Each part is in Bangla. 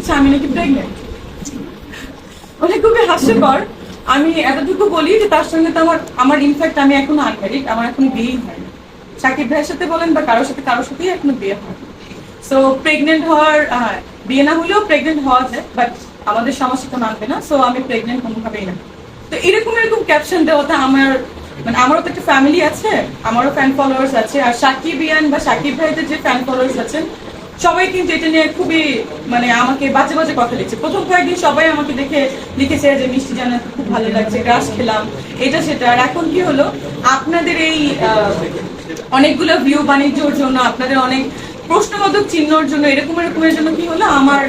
লিখেছে আমি নাকি প্রেগনেন্ট। ওটা খুবই হাস্যকর। আমি এতটুকু বলি যে তার সঙ্গে তো আমার ইনফ্যাক্ট আমি এখনো আনম্যারিড, আমার এখনো বিয়েই হয়নি। সাকিব ভাইয়ের সাথে বলেন বা কারোর সাথেই এখনো বিয়ে হয়। সো প্রেগনেন্ট হওয়ার বিয়ে না হলেও প্রেগনেন্ট হওয়া যায়, বাট আমাদের সমাজ তো মানবে না। সো আমি প্রেগনেন্ট কোনোভাবেই না। তো এরকম ক্যাপশন দেওয়াতে আমারও তো একটা ফ্যামিলি আছে, আমারও ফ্যান ফলোয়ার্স আছে, আর সাকিব ইয়ান বা সাকিব ভাইদের যে ফ্যান ফলোয়ার্স আছেন সবাই কিন্তু এটা নিয়ে খুবই আমাকে বাজে বাজে কথা লিখছে। প্রথম কয়েকদিন সবাই আমাকে দেখে লিখেছে যে মিষ্টি জানা খুব ভালো লাগছে, গ্রাস খেলাম, এটা সেটা। আর এখন কি হলো, আপনাদের এই অনেকগুলো ভিউ বাণিজ্যর জন্য, আপনাদের অনেক প্রশ্নবোধক চিহ্নর জন্য, এরকমের জন্য কি হলো, আমার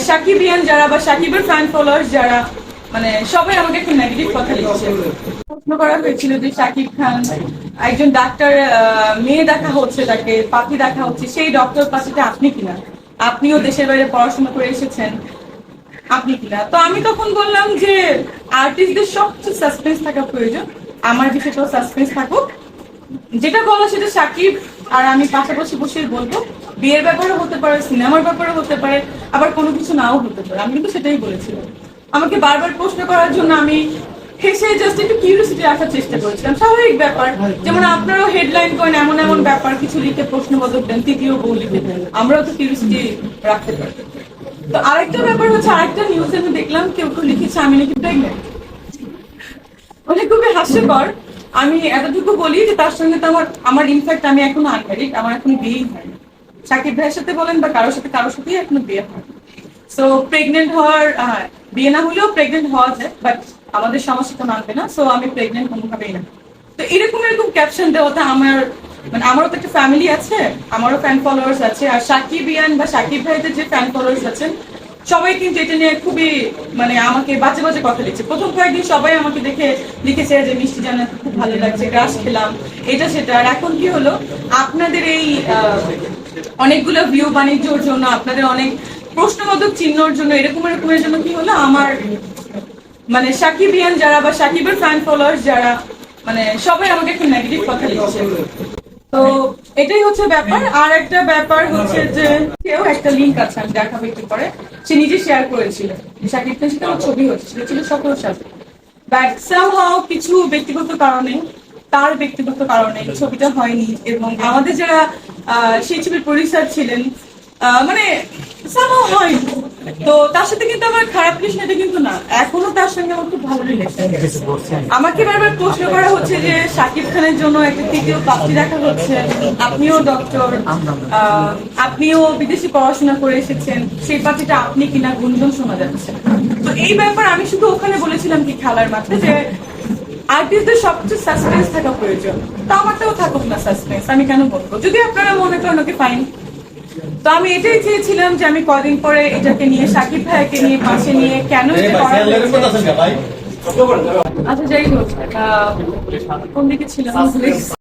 সাকিবিয়ান যারা বা সাকিবের ফ্যান ফলোয়ার্স যারা সবাই আমাকে একটু নেগেটিভ কথা লিখছে। প্রশ্ন করা হয়েছিল যে সাকিব খান একজন ডাক্তার, মেয়ে দেখা হচ্ছে, তাকে পাখি দেখা হচ্ছে, সেই ডক্টর পাখিটা আপনি কিনা, আপনিও দেশের বাইরে পড়াশোনা করে এসেছেন, আপনি কিনা। তো আমি তখন বললাম যে আর্টিস্টদের সবচেয়ে সাসপেন্স থাকা প্রয়োজন, আমার বিষয়টাও সাসপেন্স থাকুক, যেটা বলা সেটা সাকিব আর আমি পাশাপাশি বসে বলবো। বিয়ের ব্যাপারে হতে পারে, সিনেমার ব্যাপারে হতে পারে, আবার কোনো কিছু নাও হতে পারে। আমি কিন্তু সেটাই বলেছিলাম। আমাকে বারবার প্রশ্ন করার জন্য আমি হেসে জাস্ট একটু কিউরিওসিটি রাখার চেষ্টা করেছিলাম, স্বাভাবিক ব্যাপার। যেমন আপনারাও হেডলাইন করেন এমন এমন ব্যাপার কিছু লিখে প্রশ্নবোধক দেন, তৃতীয় বউ লিখে দেন, আমরাও তো কিউরিওসিটি রাখতে পারি। তো আরেকটা ব্যাপার হচ্ছে, আরেকটা নিউজ আমি দেখলাম কেউ লিখেছে আমি নাকি প্রেগনেন্ট। ওটা খুবই হাস্যকর। আমি এতটুকু বলি যে তার সঙ্গে তো আমার ইনফ্যাক্ট আমি এখনো আনম্যারিড, আমার এখনো বিয়েই হয়নি। সাকিব ভাইয়ের সাথে বলেন বা কারোর সাথেই এখনো বিয়ে হয়। সো প্রেগনেন্ট হওয়ার বিয়ে না হলেও প্রেগনেন্ট হওয়া যায়, বাট আমাদের সমাজ তো মানবে না। সো আমি প্রেগনেন্ট কোনোভাবেই না। তো এরকম ক্যাপশন দেওয়াতে আমারও তো একটা ফ্যামিলি আছে, আমারও ফ্যান ফলোয়ার্স আছে, আর সাকিব ইয়ান বা সাকিব ভাইদের যে ফ্যান ফলোয়ার্স আছেন সবাই কিন্তু এটা নিয়ে খুবই আমাকে বাজে বাজে কথা লিখছে। প্রথম কয়েকদিন সবাই আমাকে দেখে লিখেছে যে মিষ্টি জানা খুব ভালো লাগছে, গ্রাস খেলাম, এটা সেটা। আর এখন কি হলো, আপনাদের এই অনেকগুলো ভিউ বাণিজ্যর জন্য, আপনাদের অনেক প্রশ্নবোধক চিহ্নর জন্য, এরকমের জন্য কি হলো, আমার সাকিবিয়ান যারা বা সাকিবের ফ্যান ফলোয়ার্স যারা সবাই আমাকে একটু নেগেটিভ কথা লিখছে। তো এটাই হচ্ছে ব্যাপার। আর একটা ব্যাপার হচ্ছে যে কেউ একটা লিঙ্ক আছে, আমি দেখাবো একটু পরে, সে নিজে শেয়ার করেছিল সাকিব খানের সাথে আমার ছবি হচ্ছে, ছিল 17 সালে। বাট সামহাউ কিছু ব্যক্তিগত কারণে, তার ব্যক্তিগত কারণে ছবিটা হয়নি। এবং আমাদের যারা সেই ছবির প্রডিউসার ছিলেন সামহাউ হয়নি। তো তার সাথে কিন্তু আমার খারাপ রিলেশন এটা কিন্তু না, এখনো তার সঙ্গে আমার খুব ভালো রিলেশন। আমাকে বারবার প্রশ্ন করা হচ্ছে যে সাকিব খানের জন্য একটা তৃতীয় পাখি দেখা হচ্ছে, আপনিও ডক্টর, আপনিও বিদেশে পড়াশোনা করে এসেছেন, সেই পাখিটা আপনি কিনা গুঞ্জন শোনা যাচ্ছে। তো এই ব্যাপার আমি শুধু ওখানে বলেছিলাম কি খেলার মাঠে যে আর্টিস্টদের সবচেয়ে সাসপেন্স থাকা প্রয়োজন। তো আমারটাও থাকুক না সাসপেন্স, আমি কেন বলবো? যদি আপনারা মনে করেন ওকে ফাইন। তো আমি এটাই চেয়েছিলাম যে আমি কদিন পরে এটাকে নিয়ে সাকিব ভাইকে নিয়ে পাশে নিয়ে কেন আচ্ছা যাই হোক, কোন দিকে ছিলাম